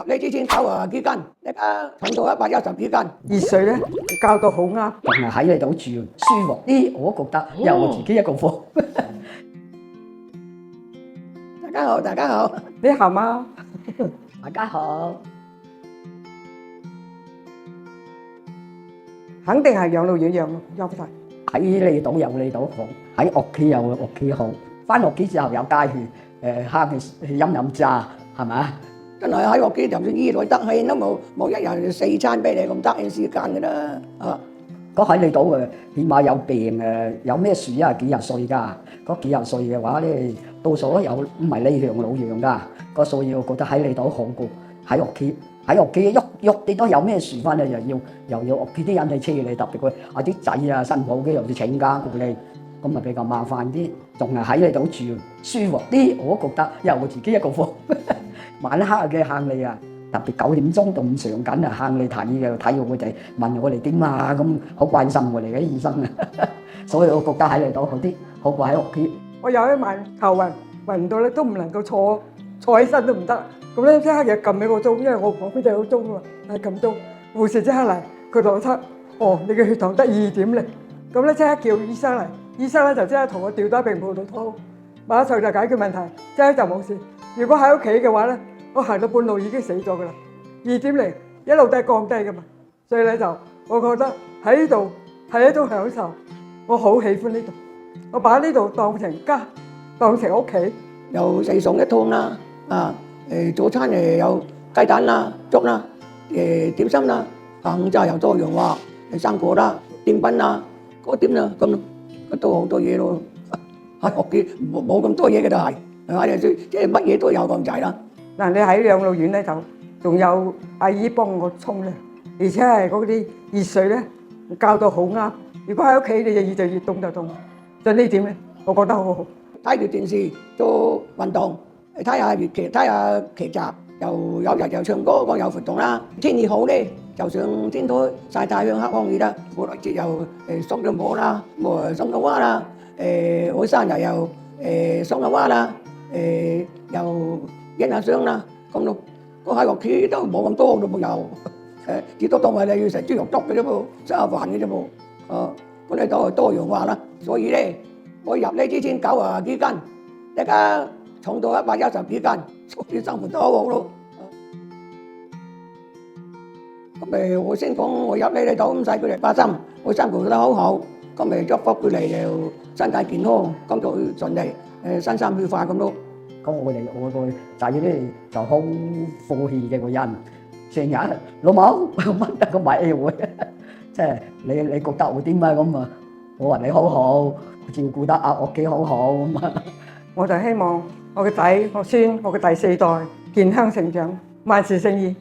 嚟之前9幾斤，而家重到110幾斤。熱水咧教到好啱，仲係喺你度住舒服啲，我覺得因為我自己一個貨。大家好，大家好，你好嗎？大家好，肯定係養老院養優惠。喺你度有你度好，喺屋企有屋企好，翻屋企之後有街去蝦去飲茶，係咪啊？真係喺屋企就算醫來得氣都冇一日4餐俾你咁得嘅時間㗎啦。啊，嗰喺你度起碼有病有咩事啊？幾廿歲㗎，嗰幾廿歲嘅話咧，多數都有唔係你養老養㗎，所以我覺得喺你度好過喺屋企。喺屋企喐你都有咩事翻嚟，又要屋企啲人去車你，特別佢啲仔啊、新抱嘅又要請假過嚟，咁咪比較麻煩啲。仲係喺你度住舒服啲，我覺得因為我自己一個貨。晚黑嘅行你啊，特別9點鐘仲上緊啊，行你睇嘅，睇我哋問我哋點啊，咁好關心我哋嘅醫生啊，所以我覺得喺你度好啲，好過喺屋企。我有一晚頭暈到咧都唔能夠坐起身都唔得。咁咧即刻就撳起個鐘，因為我旁邊就有鐘啊嘛，係撳鐘。護士即刻嚟，佢同我測，你嘅血糖得2.0，咁咧即刻叫醫生嚟，醫生咧就即刻同我調到平鋪度拖，馬上就解決問題，即刻就冇事。如果喺屋企嘅話咧，我行到半路已經死咗噶啦，2.0一路都係降低噶嘛，所以咧就我覺得喺呢度係一種享受，我好喜歡呢度，我把呢度當成家，當成屋企。有4餸1湯啦，早餐有雞蛋啦、粥啦、點心啦，下午就有多樣化，生果啦、澱粉啦、糕點啦，咁咯，都好多嘢咯。喺屋企冇咁多嘢嘅就係，即係乜嘢都有咁滯啦。嗱，你喺養老院咧就仲有阿姨幫我沖涼，而且係嗰啲熱水咧教到好啱。如果喺屋企你就熱就熱，凍就凍，就呢點咧，我覺得好好。睇住電視做運動，睇下粵劇，睇下劇集，又有日又唱歌，又有活動啦。天氣好咧，就上天台曬太陽、黑康熱啦。過來節又送咗舞啦，送咗蛙啦，我生日又送咗蛙啦，又影下相啦，咁咯。我喺屋企都冇咁多都冇有，至多當係你要食豬肉粥嘅啫噃，食下飯嘅啫噃。咁你都係多樣化啦，所以咧。我入嚟之前9幾斤，而家重到110幾斤，所以生活都好好咯。咁我先講我入嚟呢度咁細，佢哋花心，我生活得好好，咁祝福佢哋又身體健康，工作順利，身心愉快咁咯。咁我個仔咧就好負氣嘅個人，成日老母乜得個米會，即係你覺得會點啊咁啊？我話你好好，照顧得屋企好好咁啊！我就希望我嘅仔、我孫、我嘅第4代健康成長，萬事勝意。